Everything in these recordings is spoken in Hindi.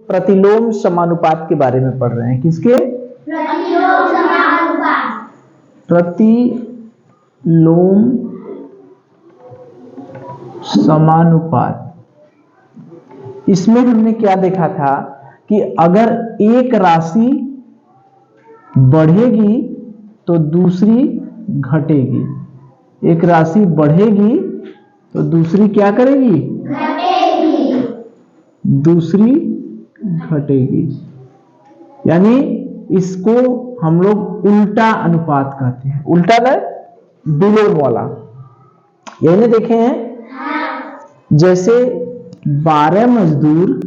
प्रतिलोम समानुपात के बारे में पढ़ रहे हैं। किसके? प्रतिलोम समानुपात। प्रतिलोम समानुपात। इसमें हमने क्या देखा था कि अगर एक राशि बढ़ेगी तो दूसरी घटेगी, एक राशि बढ़ेगी तो दूसरी क्या करेगी? घटेगी। दूसरी घटेगी। यानी इसको हम लोग उल्टा अनुपात कहते हैं। उल्टा ना, विलोम वाला। यही ना देखे हैं? जैसे 12 मजदूर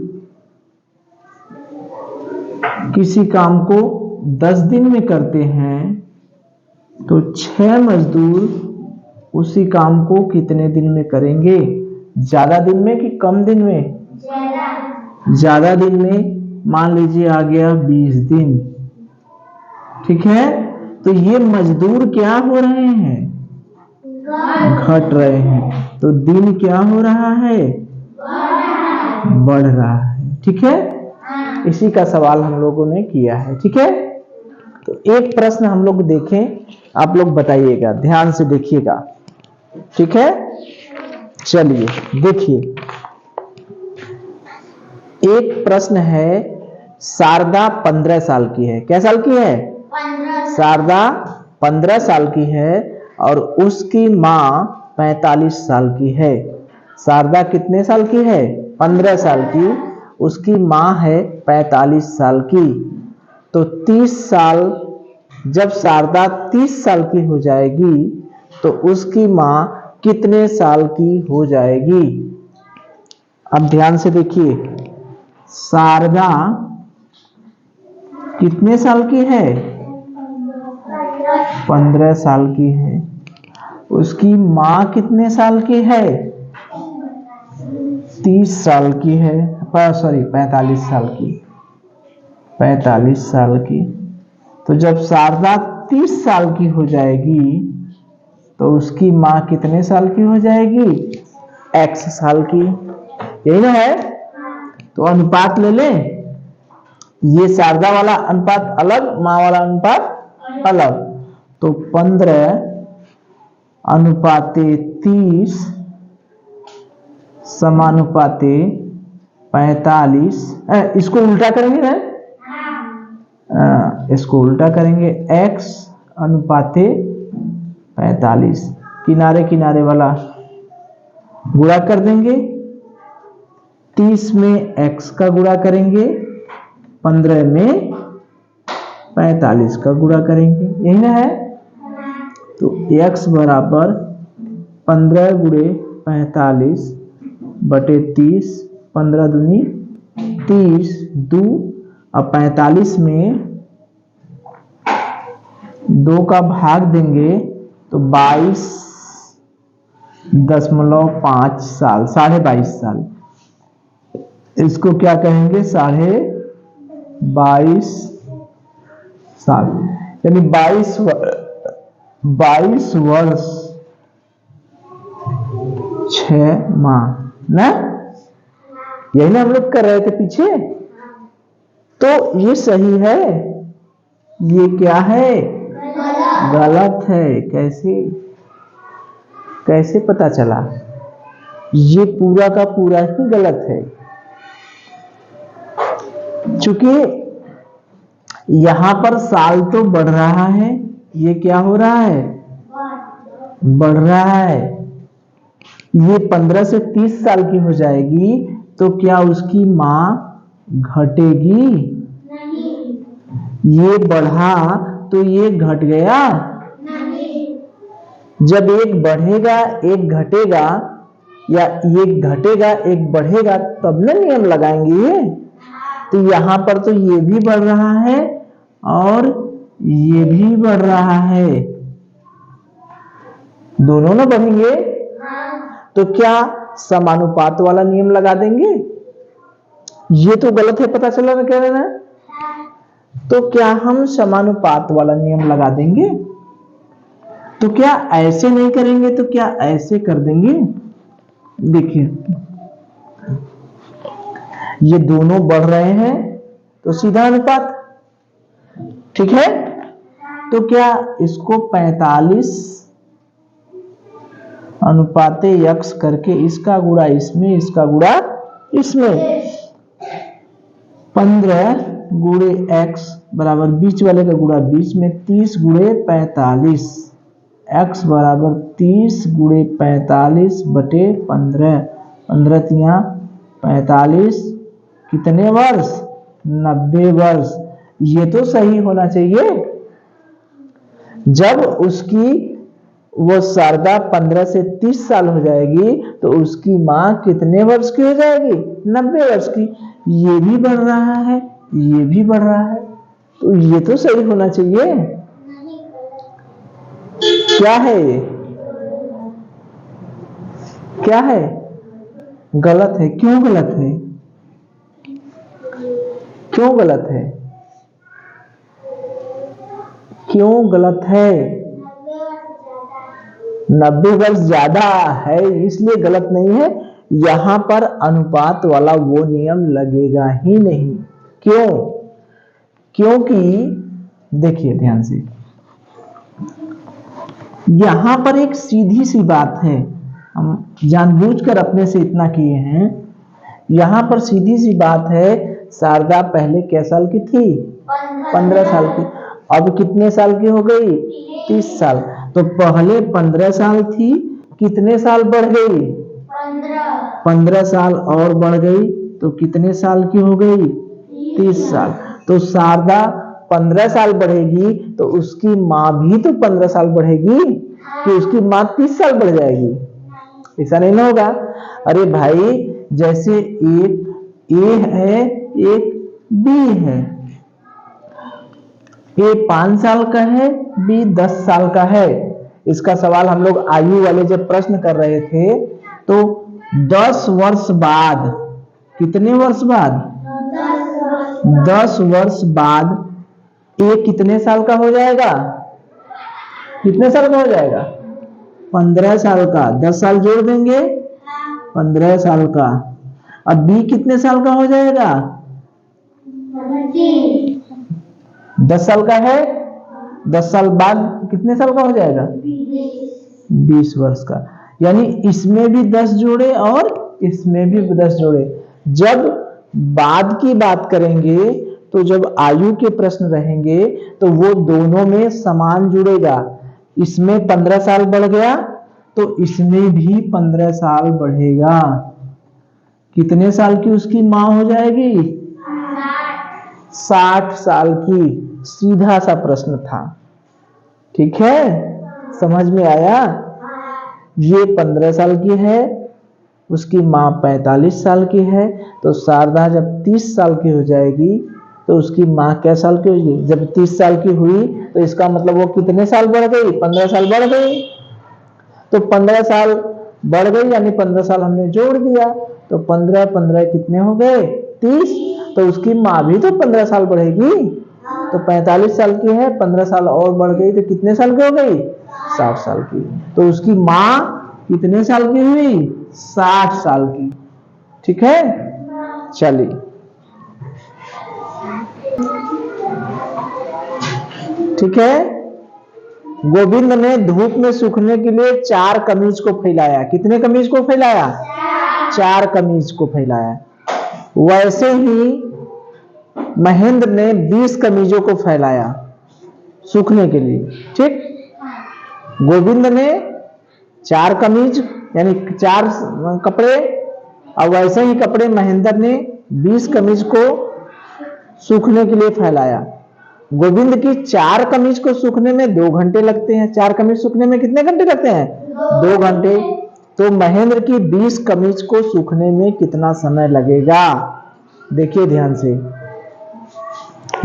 किसी काम को 10 दिन में करते हैं तो 6 मजदूर उसी काम को कितने दिन में करेंगे? ज्यादा दिन में कि कम दिन में? ज्यादा दिन में। मान लीजिए आ गया 20 दिन, ठीक है? तो ये मजदूर क्या हो रहे हैं? घट रहे हैं। तो दिन क्या हो रहा है? बढ़ रहा है। ठीक है? इसी का सवाल हम लोगों ने किया है। ठीक है? तो एक प्रश्न हम लोग देखें, आप लोग बताइएगा, ध्यान से देखिएगा। ठीक है? चलिए देखिए, एक प्रश्न है। शारदा 15 साल की है। क्या साल की है? 15। शारदा 15 साल की है और उसकी माँ 45 साल की है। शारदा कितने साल की है? 15 साल की। उसकी माँ है 45 साल की। तो 30 साल, जब शारदा 30 साल की हो जाएगी तो उसकी माँ कितने साल की हो जाएगी? अब ध्यान से देखिए, शारदा कितने साल की है? 15 साल की है। उसकी माँ कितने साल की है? 30 साल की है। सॉरी, 45 साल की। 45 साल की। तो जब शारदा 30 साल की हो जाएगी तो उसकी माँ कितने साल की हो जाएगी? x साल की। यही ना है? तो अनुपात ले लें। ये शारदा वाला अनुपात अलग, माँ वाला अनुपात अलग। तो 15 अनुपाते 30 समानुपाते 45। इसको उल्टा करेंगे ना? इसको उल्टा करेंगे, x अनुपाते 45। किनारे किनारे वाला गुणा कर देंगे। 30 में x का गुणा करेंगे, 15 में 45 का गुणा करेंगे। यही ना है? तो x बराबर 15 गुणे 45 बटे 30। 15 दूनी 30, 2 अब 45 में 2 का भाग देंगे तो 22.5 साल, 22.5 साल। इसको क्या कहेंगे? 22.5 साल। यानी 22 वर्ष 6 माह ना? यही ना हम लोग कर रहे थे पीछे। तो ये सही है, ये क्या है? गलत है। कैसे? कैसे पता चला? ये पूरा का पूरा ही गलत है। चूंकि यहां पर साल तो बढ़ रहा है, ये क्या हो रहा है? बढ़ रहा है। ये 15 से 30 साल की हो जाएगी तो क्या उसकी मां घटेगी? नहीं। ये बढ़ा तो ये घट गया? नहीं। जब एक बढ़ेगा एक घटेगा, या ये घटेगा एक बढ़ेगा, तब ना नियम लगाएंगे ये। तो यहां पर तो ये भी बढ़ रहा है और ये भी बढ़ रहा है, दोनों ना बढ़ेंगे। तो क्या समानुपात वाला नियम लगा देंगे? ये तो गलत है, पता चला ना? कह रहे ना? तो क्या हम समानुपात वाला नियम लगा देंगे? तो क्या ऐसे नहीं करेंगे तो क्या ऐसे कर देंगे? देखिए, ये दोनों बढ़ रहे हैं तो सीधा अनुपात। ठीक है, तो क्या इसको 45 अनुपाते x करके इसका गुणा इसमें, इसका गुणा इसमें, 15 गुणे x बराबर बीच वाले का गुणा बीच में, 30 गुणे 45, x बराबर 30 गुणे 45 बटे 15, 15 तिया 45, कितने वर्ष? 90 वर्ष। ये तो सही होना चाहिए। जब उसकी वो शारदा 15 से 30 साल हो जाएगी तो उसकी माँ कितने वर्ष की हो जाएगी? 90 वर्ष की। ये भी बढ़ रहा है, ये भी बढ़ रहा है, तो ये तो सही होना चाहिए। क्या है ये? क्या है? गलत है। क्यों गलत है? क्यों गलत है? क्यों गलत है? 90 वर्ष ज्यादा है इसलिए गलत नहीं है। यहां पर अनुपात वाला वो नियम लगेगा ही नहीं। क्यों? क्योंकि देखिए ध्यान से, यहां पर एक सीधी सी बात है, हम जानबूझकर अपने से इतना किए हैं। यहां पर सीधी सी बात है, शारदा पहले क्या साल की थी? 15 साल की। अब कितने साल की हो गई? 30 साल। तो पहले 15 साल थी, कितने साल बढ़ गई? 15 साल और बढ़ गई तो कितने साल की हो गई? 30 साल। तो शारदा 15 साल बढ़ेगी तो उसकी माँ भी तो 15 साल बढ़ेगी कि उसकी माँ 30 साल बढ़ जाएगी? ऐसा नहीं ना होगा। अरे भाई, जैसे एक ए है, एक बी है। ए 5 साल का है, बी 10 साल का है। इसका सवाल हम लोग आयु वाले जब प्रश्न कर रहे थे तो 10 वर्ष बाद, कितने वर्ष बाद? 10 वर्ष बाद ए कितने साल का हो जाएगा? कितने साल का हो जाएगा? 15 साल का। 10 साल जोड़ देंगे, 15 साल का। अब बी कितने साल का हो जाएगा? 10 साल का है, 10 साल बाद कितने साल का हो जाएगा? 20 वर्ष का। यानी इसमें भी 10 जोड़े और इसमें भी 10 जोड़े। जब बाद की बात करेंगे तो जब आयु के प्रश्न रहेंगे तो वो दोनों में समान जुड़ेगा। इसमें 15 साल बढ़ गया तो इसमें भी 15 साल बढ़ेगा। कितने साल की उसकी माँ हो जाएगी? 60 साल की। सीधा सा प्रश्न था। ठीक है, समझ में आया? ये 15 साल की है, उसकी माँ 45 साल की है, तो शारदा जब 30 साल की हो जाएगी तो उसकी माँ क्या साल की होगी? जब 30 साल की हुई तो इसका मतलब वो कितने साल बढ़ गई? 15 साल बढ़ गई। तो 15 साल बढ़ गई यानी 15 साल हमने जोड़ दिया तो 15 15 कितने हो गए? 30। तो उसकी माँ भी तो 15 साल बढ़ेगी। तो 45 साल की है, 15 साल और बढ़ गई तो कितने साल की हो गई? 60 साल की। तो उसकी माँ कितने साल की हुई? 60 साल की। ठीक है, चलिए ठीक है। गोविंद ने धूप में सूखने के लिए 4 कमीज को फैलाया। कितने कमीज को फैलाया? 4 कमीज को फैलाया। वैसे ही महेंद्र ने 20 कमीजों को फैलाया सूखने के लिए। ठीक, गोविंद ने 4 कमीज यानी 4 कपड़े, और वैसे ही कपड़े महेंद्र ने 20 कमीज को सूखने के लिए फैलाया। गोविंद की 4 कमीज को सूखने में 2 घंटे लगते हैं। 4 कमीज सूखने में कितने घंटे लगते हैं? 2 घंटे। तो महेंद्र की 20 कमीज को सूखने में कितना समय लगेगा? देखिए ध्यान से,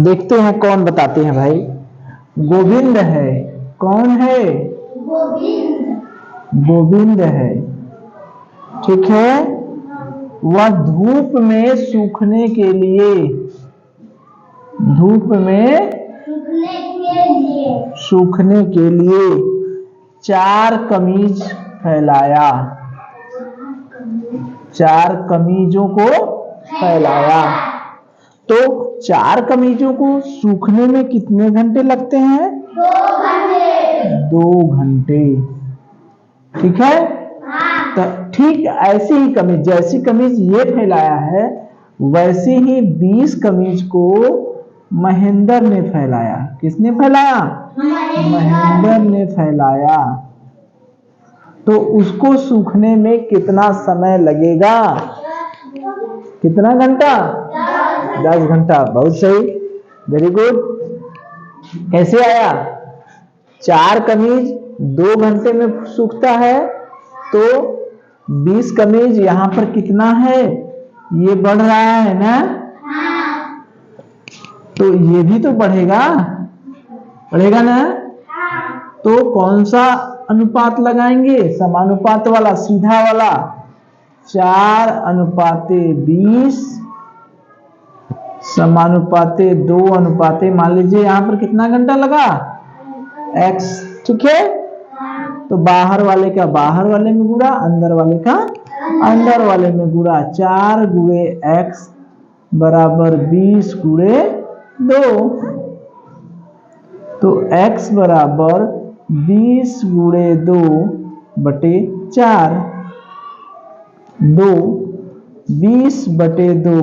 देखते हैं कौन बताते हैं भाई। गोविंद है। कौन है? गोविंद है। ठीक है, वह धूप में सूखने के लिए, धूप में सूखने के लिए 4 कमीज फैलाया। 4 कमीजों को फैलाया। तो 4 कमीजों को सूखने में कितने घंटे लगते हैं? 2 घंटे। 2 घंटे। ठीक है। तो ठीक ऐसी ही कमीज, जैसी कमीज ये फैलाया है वैसे ही 20 कमीज को महेंद्र ने फैलाया। किसने फैलाया? महेंद्र ने फैलाया। तो उसको सूखने में कितना समय लगेगा? कितना घंटा? 10 घंटा। बहुत सही, वेरी गुड। कैसे आया? 4 कमीज 2 घंटे में सूखता है, तो 20 कमीज यहाँ पर कितना है? ये बढ़ रहा है ना? तो ये भी तो बढ़ेगा, बढ़ेगा ना? तो कौन सा अनुपात लगाएंगे? समानुपात वाला, सीधा वाला। 4:20 समानुपाते 2 मान लीजिए यहाँ पर कितना घंटा लगा? x। ठीक है। तो बाहर वाले का बाहर वाले में गुणा, अंदर वाले का अंदर वाले में गुणा। 4 गुणे x बराबर 20 गुणे 2। तो x बराबर 20 गुणे 2 बटे 4। 2 20 बटे 2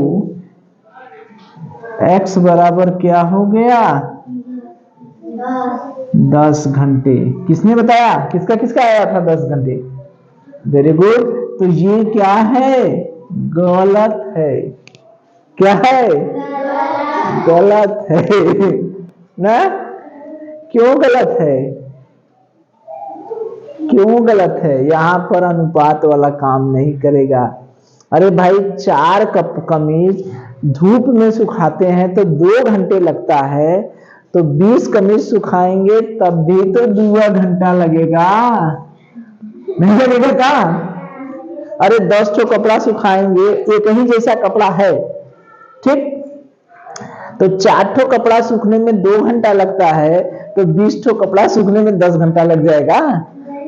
x बराबर क्या हो गया? 10 घंटे। किसने बताया? किसका किसका आया था 10 घंटे? Very good. तो ये क्या है? गलत है। क्या है? गलत है ना? क्यों गलत है? क्यों गलत है? यहां पर अनुपात वाला काम नहीं करेगा। अरे भाई 4 कप कमीज धूप में सुखाते हैं तो 2 घंटे लगता है, तो 20 कमीज सुखाएंगे तब भी तो 2 घंटा लगेगा, नहीं लगेगा क्या? अरे 10 ठो कपड़ा सुखाएंगे, एक ही जैसा कपड़ा है, ठीक, तो 4 ठो कपड़ा सूखने में 2 घंटा लगता है, तो 20 ठो कपड़ा सूखने में 10 घंटा लग जाएगा।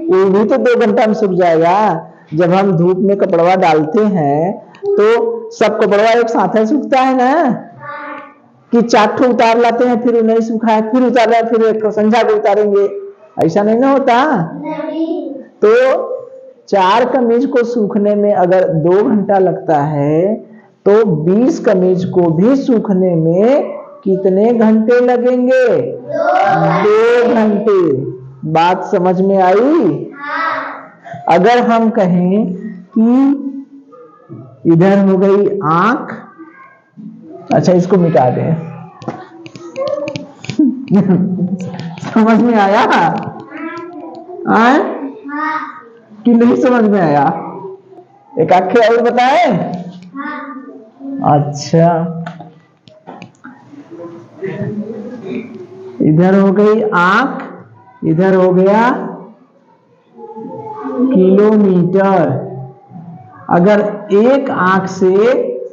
वो भी तो 2 घंटा में सूख जाएगा। जब हम धूप में कपड़वा डालते हैं तो सब कपड़वा एक साथ ही सूखता है ना, कि 4 ठो उतार लाते हैं फिर नहीं सूखा है, फिर उतार रहे फिर एक संझा को उतारेंगे, ऐसा नहीं ना होता। तो 4 कमीज को सूखने में अगर 2 घंटा लगता है तो 20 कमीज को भी सूखने में कितने घंटे लगेंगे? 2 घंटे। बात समझ में आई? अगर हम कहें कि इधर हो गई आंख, अच्छा इसको मिटा दें। समझ में आया? कि नहीं समझ में आया? एक आंखें और बताए? अच्छा, इधर हो गई आंख, इधर हो गया किलोमीटर। अगर एक आंख से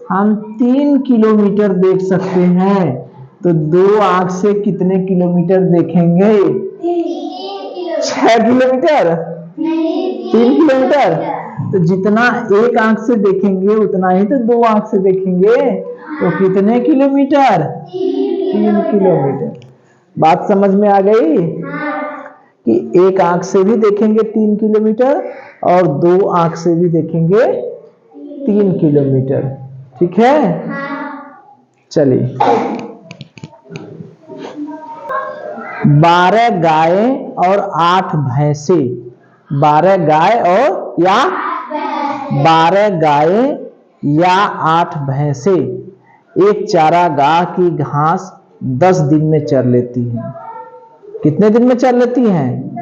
हम 3 किलोमीटर देख सकते हैं तो 2 आंख से कितने किलोमीटर देखेंगे? 6 किलोमीटर? 3 किलोमीटर? तो जितना एक आंख से देखेंगे उतना ही तो 2 आंख से देखेंगे, तो कितने किलोमीटर? 3 किलोमीटर। बात समझ में आ गई कि एक आंख से भी देखेंगे 3 किलोमीटर और 2 आंख से भी देखेंगे 3 किलोमीटर। ठीक है, चलिए। 12 गायें और 8 भैंसे, 12 गाय और या 12 गायें या 8 भैंसे एक चारागाह की घास 10 दिन में चर लेती हैं। कितने दिन में चर लेती हैं?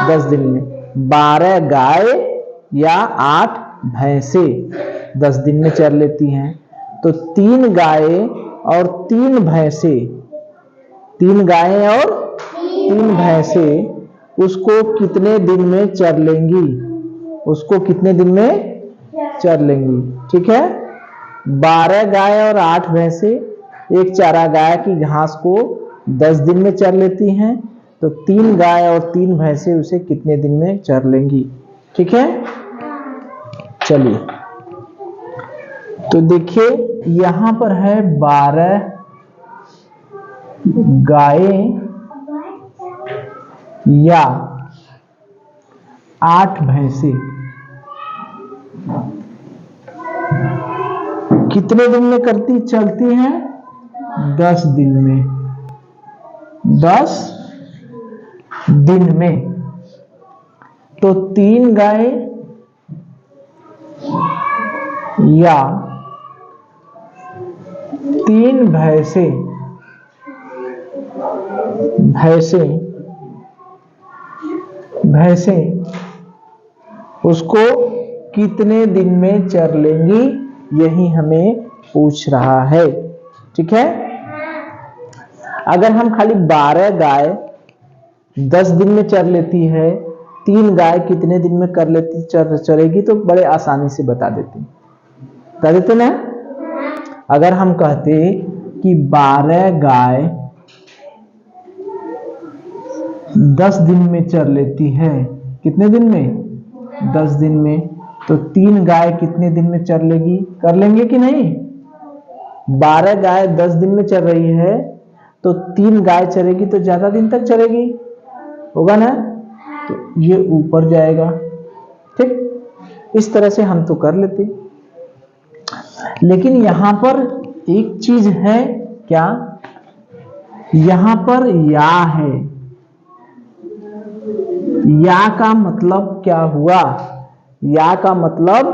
10 दिन में। 12 गाय या 8 भैंसे 10 दिन में चर लेती हैं, तो 3 गायें और 3 भैंसे, 3 गायें और 3 भैंसे उसको कितने दिन में चर लेंगी? उसको कितने दिन में चर लेंगी? ठीक है, 12 गाय और 8 भैंसे एक चारागाह की घास को 10 दिन में चर लेती हैं, तो 3 गाय और 3 भैंसे उसे कितने दिन में चर लेंगी? ठीक है, चलिए। तो देखिए यहां पर है 12 गायें या 8 भैंसे कितने दिन में चलती हैं? 10 दिन में। 10 दिन में। तो 3 गाय या 3 भैंसे उसको कितने दिन में चर लेंगी, यही हमें पूछ रहा है। ठीक है। अगर हम खाली 12 गाय 10 दिन में चर लेती है, 3 गाय कितने दिन में चरेगी, तो बड़े आसानी से बता देते ना। अगर हम कहते कि 12 गाय 10 दिन में चर लेती है, कितने दिन में? 10 दिन में। तो 3 गाय कितने दिन में चर लेगी? कर लेंगे कि नहीं? 12 गाय 10 दिन में चर रही है, तो 3 गाय चरेगी तो ज्यादा दिन तक चरेगी, होगा ना। तो ये ऊपर जाएगा। ठीक, इस तरह से हम तो कर लेते। लेकिन यहां पर एक चीज है, क्या? यहां पर या है। या का मतलब क्या हुआ? या का मतलब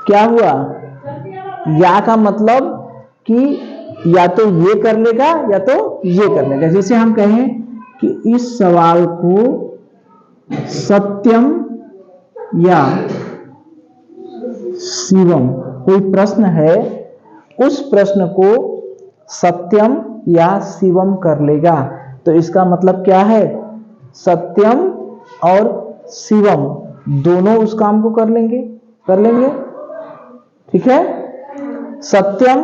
क्या हुआ? या का मतलब कि या तो ये कर लेगा या तो ये कर लेगा। जैसे हम कहें कि इस सवाल को सत्यम या शिवम, कोई प्रश्न है, उस प्रश्न को सत्यम या शिवम कर लेगा। तो इसका मतलब क्या है? सत्यम और शिवम दोनों उस काम को कर लेंगे। ठीक है। सत्यम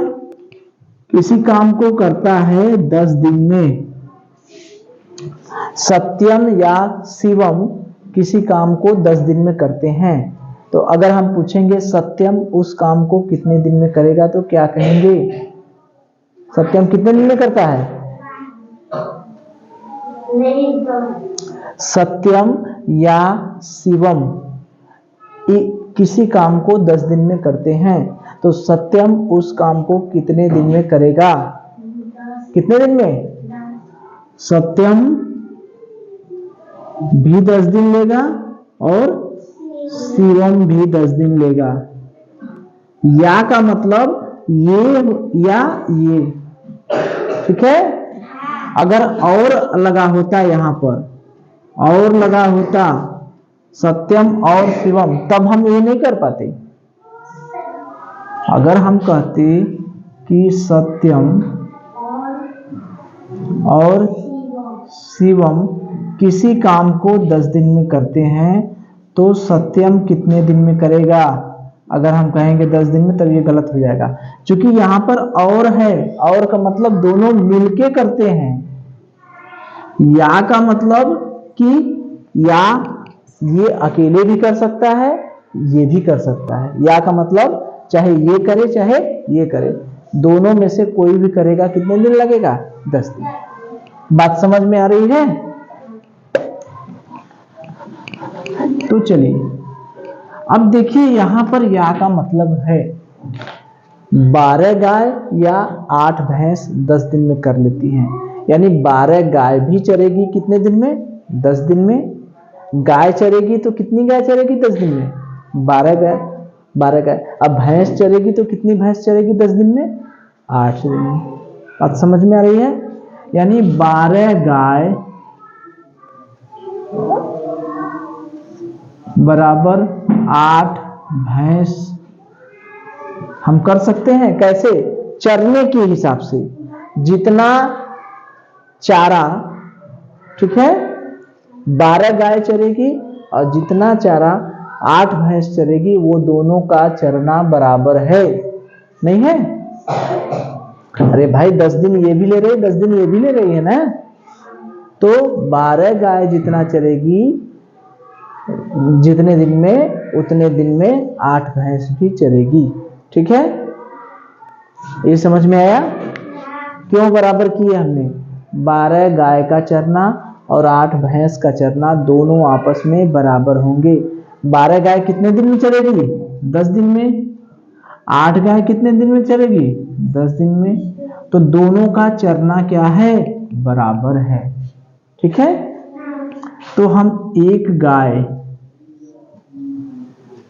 किसी काम को करता है 10 दिन में, सत्यम या शिवम किसी काम को 10 दिन में करते हैं। तो अगर हम पूछेंगे सत्यम उस काम को कितने दिन में करेगा, तो क्या कहेंगे? सत्यम कितने दिन में करता है? सत्यम या शिवम किसी काम को 10 दिन में करते हैं, तो सत्यम उस काम को कितने दिन में करेगा? कितने दिन में? सत्यम भी 10 दिन लेगा और शिवम भी 10 दिन लेगा। या का मतलब ये या ये। ठीक है। अगर और लगा होता, यहां पर और लगा होता सत्यम और शिवम, तब हम ये नहीं कर पाते। अगर हम कहते कि सत्यम और शिवम किसी काम को 10 दिन में करते हैं, तो सत्यम कितने दिन में करेगा? अगर हम कहेंगे 10 दिन में, तब ये गलत हो जाएगा, क्योंकि यहां पर और है। और का मतलब दोनों मिलके करते हैं। या का मतलब कि या ये अकेले भी कर सकता है, ये भी कर सकता है। या का मतलब चाहे ये करे चाहे ये करे, दोनों में से कोई भी करेगा, कितने दिन लगेगा? 10 दिन। बात समझ में आ रही है? तो चलिए अब देखिए, यहां पर या का मतलब है 12 गाय या 8 भैंस 10 दिन में कर लेती हैं, यानी 12 गाय भी चरेगी कितने दिन में? 10 दिन में। गाय चरेगी तो कितनी गाय चरेगी 10 दिन में? 12 गाय। अब भैंस चरेगी तो कितनी भैंस चरेगी 10 दिन में? 8 दिन में। बात समझ में आ रही है? यानी 12 गाय बराबर 8 भैंस हम कर सकते हैं। कैसे? चरने के हिसाब से, जितना चारा, ठीक है, 12 गाय चरेगी और जितना चारा 8 भैंस चरेगी, वो दोनों का चरना बराबर है, नहीं है? अरे भाई 10 दिन ये भी ले रही, 10 दिन ये भी ले रही है ना। तो 12 गाय जितना चरेगी जितने दिन में, उतने दिन में 8 भैंस भी चरेगी। ठीक है, ये समझ में आया? क्यों बराबर किए हमने? 12 गाय का चरना और 8 भैंस का चरना दोनों आपस में बराबर होंगे। 12 गाय कितने दिन में चरेगी? 10 दिन में। 8 गाय कितने दिन में चरेगी? 10 दिन में। तो दोनों का चरना क्या है? बराबर है। ठीक है, तो हम एक गाय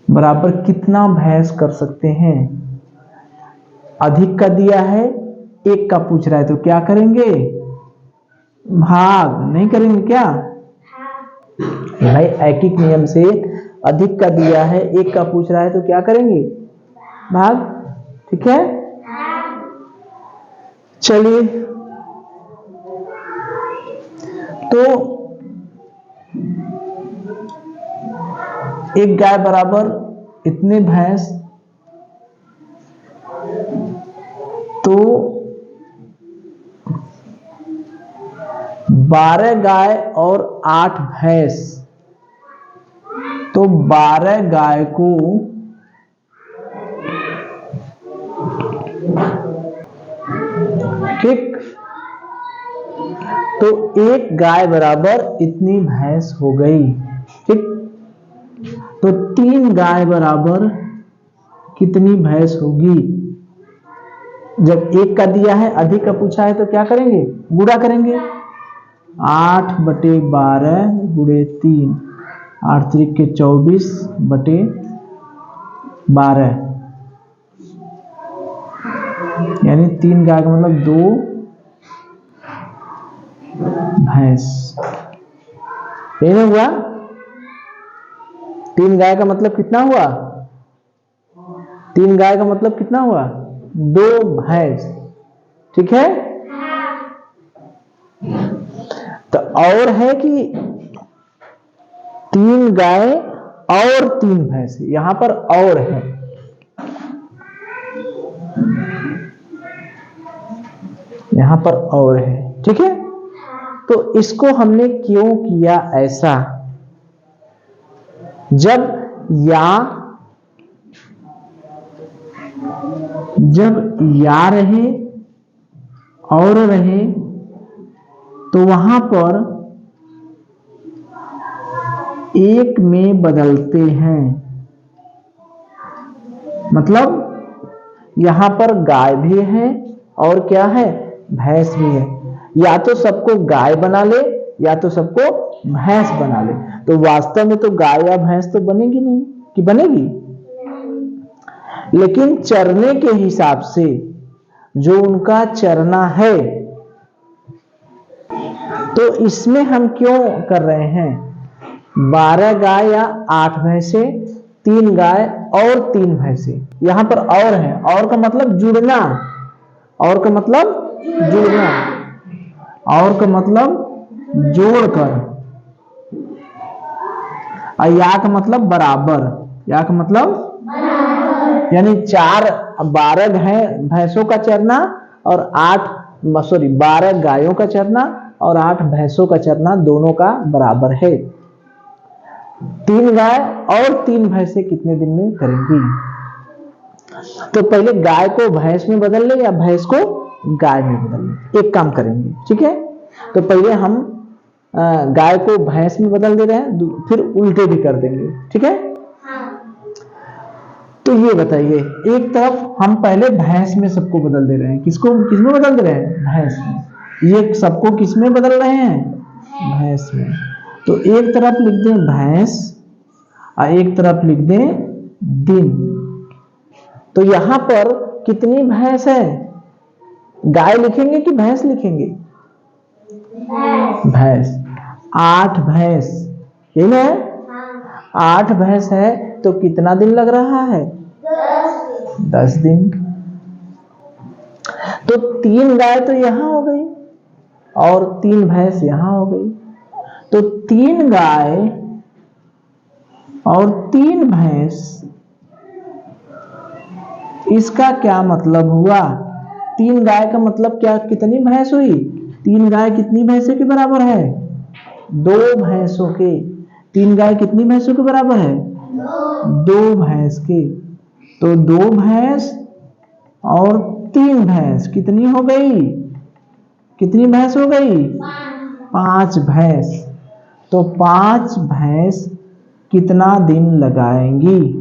बराबर कितना भैंस कर सकते हैं? अधिक का दिया है, एक का पूछ रहा है, तो क्या करेंगे? भाग नहीं करेंगे क्या भाई? ऐकिक नियम से अधिक का दिया है, एक का पूछ रहा है, तो क्या करेंगे? भाग। ठीक है, चलिए, तो एक गाय बराबर इतने भैंस, तो 12 गाय और 8 भैंस, तो 12 गाय को ठीक, तो एक गाय बराबर इतनी भैंस हो गई। ठीक, तो 3 गाय बराबर कितनी भैंस होगी? जब एक का दिया है, अधिक का पूछा है, तो क्या करेंगे? गुणा करेंगे। 8/12 गुणे 3, 8 त्रिक 24/12, यानी 3 गाय का मतलब 2 भैंस। ये नहीं हुआ? 3 गाय का मतलब कितना हुआ? 3 गाय का मतलब कितना हुआ? 2 भैंस। ठीक है, तो और है कि 3 गाय और 3 भैंस, यहां पर और है। यहां पर और है। ठीक है, तो इसको हमने क्यों किया ऐसा? जब या रहे और रहे, तो वहां पर एक में बदलते हैं। मतलब यहां पर गाय भी है और क्या है? भैंस भी है। या तो सबको गाय बना ले या तो सबको भैंस बना ले, तो वास्तव में तो गाय या भैंस तो बनेगी नहीं, कि बनेगी? लेकिन चरने के हिसाब से जो उनका चरना है, तो इसमें हम क्यों कर रहे हैं? 12 गाय या 8 भैंसे, 3 गाय और 3 भैंसे। यहां पर और है, और का मतलब जुड़ना, और का मतलब जुड़ना, और का मतलब जोड़कर, और या का मतलब बराबर, या का मतलब यानी 12 भैंसों का चरना और 12 गायों का चरना और 8 भैंसों का चरना दोनों का बराबर है। 3 गाय और 3 भैंसे कितने दिन में करेंगी? तो पहले गाय को भैंस में बदल ले या भैंस को गाय में बदल ले। एक काम करेंगे, ठीक है, तो पहले हम गाय को भैंस में बदल दे रहे हैं, फिर उल्टे भी कर देंगे। ठीक है, तो ये बताइए, एक तरफ हम पहले भैंस में सबको बदल दे रहे हैं, किसमें बदल दे रहे हैं? भैंस में। ये सबको किसमें बदल रहे हैं? भैंस में। तो एक तरफ लिख दें भैंस और एक तरफ लिख दें दिन। तो यहां पर कितनी भैंस है? गाय लिखेंगे कि भैंस लिखेंगे? भैंस। 8 भैंस, यही ना है? 8 भैंस है, तो कितना दिन लग रहा है? 10 दिन। तो 3 गाय तो यहां हो गई और 3 भैंस यहां हो गई, तो 3 गाय और 3 भैंस, इसका क्या मतलब हुआ? 3 गाय का मतलब क्या, कितनी भैंस हुई? 3 गाय कितनी भैंसों के बराबर है? 2 भैंसों के। 3 गाय कितनी भैंसों के बराबर है? 2 भैंस के। तो 2 भैंस और 3 भैंस कितनी हो गई? कितनी भैंस हो गई? 5 भैंस। तो 5 भैंस कितना दिन लगाएंगी?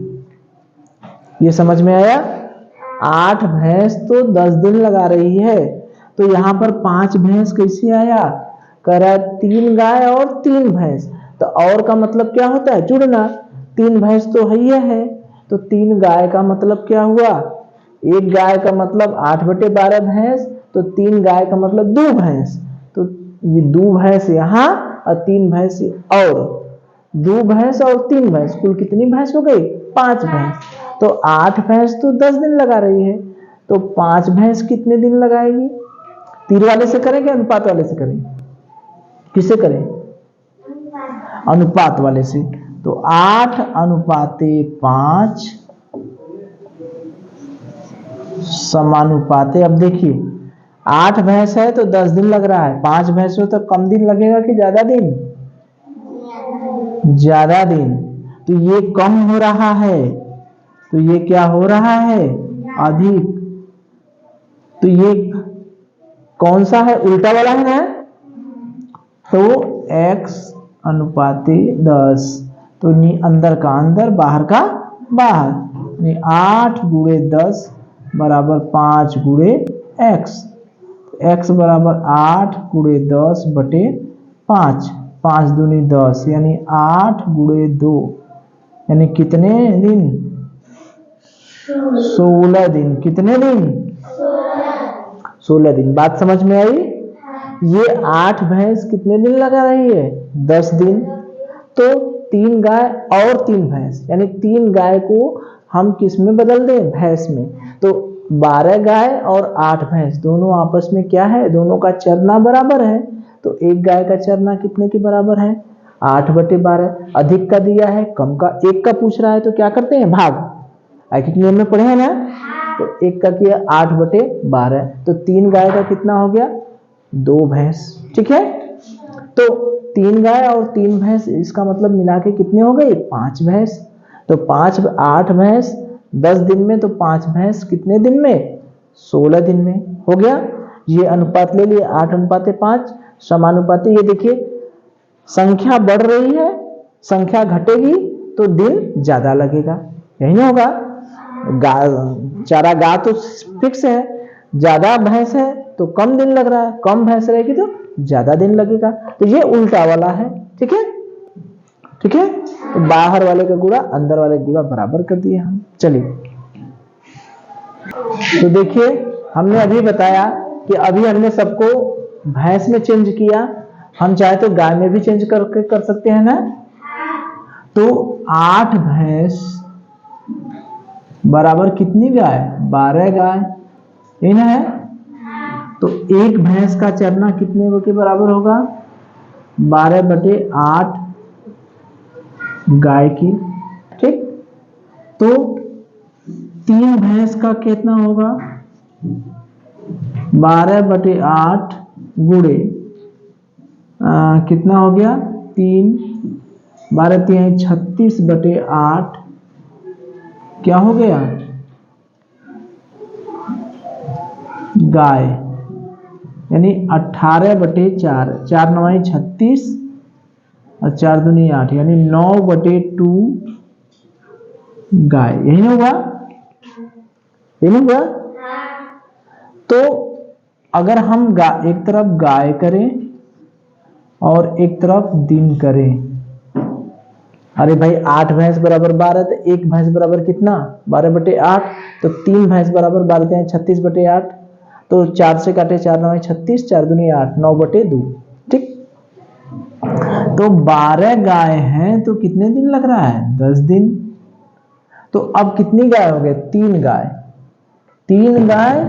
ये समझ में आया? 8 भैंस तो 10 दिन लगा रही है, तो यहां पर 5 भैंस कैसे आया? कह रहा है 3 गाय और 3 भैंस। तो और का मतलब क्या होता है? जुड़ना। 3 भैंस तो है, तो 3 गाय का मतलब क्या हुआ? एक गाय का मतलब 8/12 भैंस, तो 3 गाय का मतलब 2 भैंस। तो ये 2 भैंस यहाँ और 3 भैंस और 2 भैंस और 3 भैंस, कुल कितनी भैंस हो गई? 5 भैंस। तो 8 भैंस तो 10 दिन लगा रही है, तो 5 भैंस कितने दिन लगाएगी? तीर वाले से करें क्या अनुपात वाले से करें? किसे करें? अनुपात वाले से। तो 8:5 समानुपाते। अब देखिए 8 भैंस है तो 10 दिन लग रहा है, 5 भैंस हो तो कम दिन लगेगा कि ज्यादा दिन? ज्यादा दिन। तो ये कम हो रहा है, तो ये क्या हो रहा है? अधिक। तो ये कौन सा है? उल्टा वाला है ना? तो x/10। तो अंदर का अंदर, बाहर का बाहर। 8 × 10 बराबर 5 × x। x बराबर 8 × 10/5। 5 दूनी 10 यानी 8 × 2 यानी कितने दिन? 16 दिन। कितने दिन? 16 दिन। बात समझ में आई? ये 8 भैंस कितने दिन लगा रही है? 10 दिन। तो 3 गाय और 3 भैंस, यानी 3 गाय को हम किस में बदल दें? भैंस में। तो 12 गाय और 8 भैंस दोनों आपस में क्या है? दोनों का चरना बराबर है। तो एक गाय का चरना कितने के बराबर है? 8/12। अधिक का दिया है, कम का, एक का पूछ रहा है तो क्या करते हैं? भाग। ऐकिक नियम में पढ़े हैं ना? तो एक का किया 8/12, तो 3 गाय का कितना हो गया? 2 भैंस। ठीक है, तो 3 गाय और 3 भैंस, इसका मतलब मिला के कितने हो गई? 5 भैंस। तो 8 भैंस 10 दिन में, तो 5 भैंस कितने दिन में? 16 दिन में। हो गया। ये अनुपात ले लिए 8:5 समानुपाती। ये देखिए संख्या बढ़ रही है, संख्या घटेगी तो दिन ज्यादा लगेगा, यही ना होगा? चारा गा तो फिक्स है, ज्यादा भैंस है तो कम दिन लग रहा है, कम भैंस रहेगी तो ज्यादा दिन लगेगा। तो ये उल्टा वाला है। ठीक है, ठीक है। तो बाहर वाले का गुणा अंदर वाले का गुणा बराबर कर दिए हम। चलिए, तो देखिए हमने अभी बताया कि अभी हमने सबको भैंस में चेंज किया, हम चाहे तो गाय में भी चेंज करके कर सकते हैं ना? तो 8 भैंस बराबर कितनी गाय? 12 गाय, ये ना है? तो एक भैंस का चरना कितने के बराबर होगा? 12/8 गाय की। ठीक, तो 3 भैंस का कितना होगा? 12/8 गुणे कितना हो गया? 3, 12 3 36/8 क्या हो गया? गाय, यानी 18/4। 4 9 36 और 4 दूनी 8, यानी 9/2 गाय। यही ना हुआ? यही हुआ? तो अगर हम एक तरफ गाय करें और एक तरफ दिन करें, अरे भाई 8 भैंस बराबर 12, तो एक भैंस बराबर कितना? 12/8। तो 3 भैंस बराबर 12 36/8। तो 4 से काटे 4 9 36, 4 दूनी 8, 9/2। ठीक, तो 12 गाय हैं तो कितने दिन लग रहा है? 10 दिन। तो अब कितनी गाय हो गए? 3 गाय। 3 गाय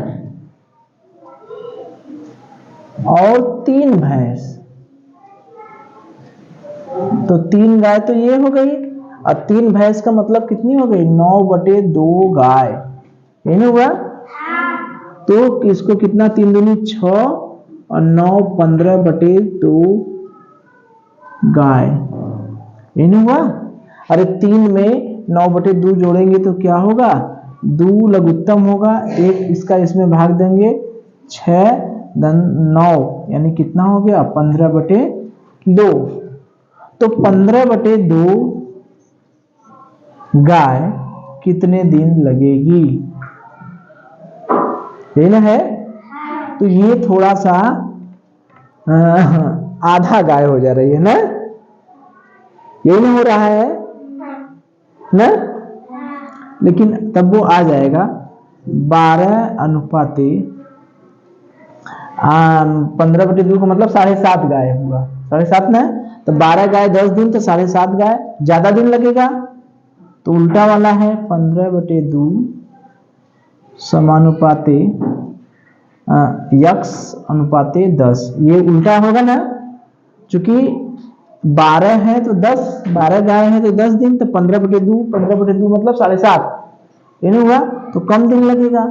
और 3 भैंस, तो 3 गाय तो ये हो गई, और 3 भैंस का मतलब कितनी हो गई? 9/2 गाय। यही ना हुआ? तो इसको कितना? 3 दूनी 6 और 9 15/2 गाय। यही ना हुआ? अरे 3 में 9/2 जोड़ेंगे तो क्या होगा, 2 लघुत्तम होगा, एक इसका इसमें भाग देंगे, 6 9 यानी कितना हो गया 15/2। तो 15/2 गाय कितने दिन लगेगी, यही ना है। तो ये थोड़ा सा आधा गाय हो जा रही है ना, यही ना हो रहा है ना, लेकिन तब वो आ जाएगा 12 15/2 का मतलब 7.5 गाय हुआ, 7.5 ना, तो 12 गाय 10 दिन तो 7.5 गाय ज्यादा दिन लगेगा, तो उल्टा वाला है 15/2 समानुपाते यक्स अनुपाते 10, ये उल्टा होगा ना, चूंकि 12 है तो 10, 12 गाय है तो 10 दिन, तो 15/2 मतलब 7.5, ये नहीं हुआ, तो कम दिन लगेगा,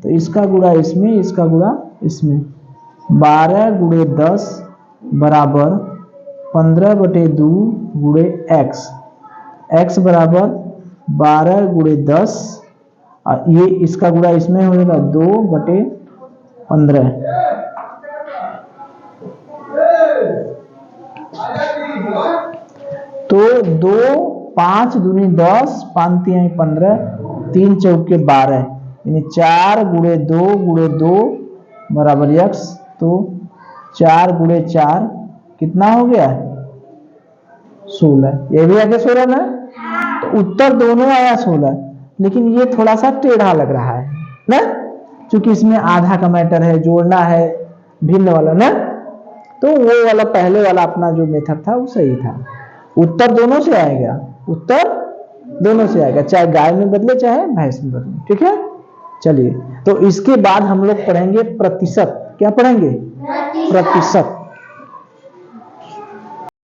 तो इसका गुणा इसमें, इसका गुणा इसमें, 12 गुणे 10 बराबर 15/2 गुणे x, x बराबर 12 गुणे 10, और ये इसका गुणा इसमें हो जाएगा 2/15। तो 2 5 दूनी 10, 5 3 15, 3 चौके 12, यानी 4 गुणे 2 गुणे 2 बराबर x, तो 4 गुणे 4 कितना हो गया 16, ये भी आगे 16 ना, तो उत्तर दोनों आया 16, लेकिन ये थोड़ा सा टेढ़ा लग रहा है ना, क्योंकि इसमें आधा का मैटर है, जोड़ना है भिन्न वाला ना, तो वो वाला पहले वाला अपना जो मेथड था वो सही था। उत्तर दोनों से आएगा, उत्तर दोनों से आएगा, चाहे गाय में बदले चाहे भैंस में बदले, ठीक है। चलिए, तो इसके बाद हम लोग पढ़ेंगे प्रतिशत, क्या पढ़ेंगे, प्रतिशत।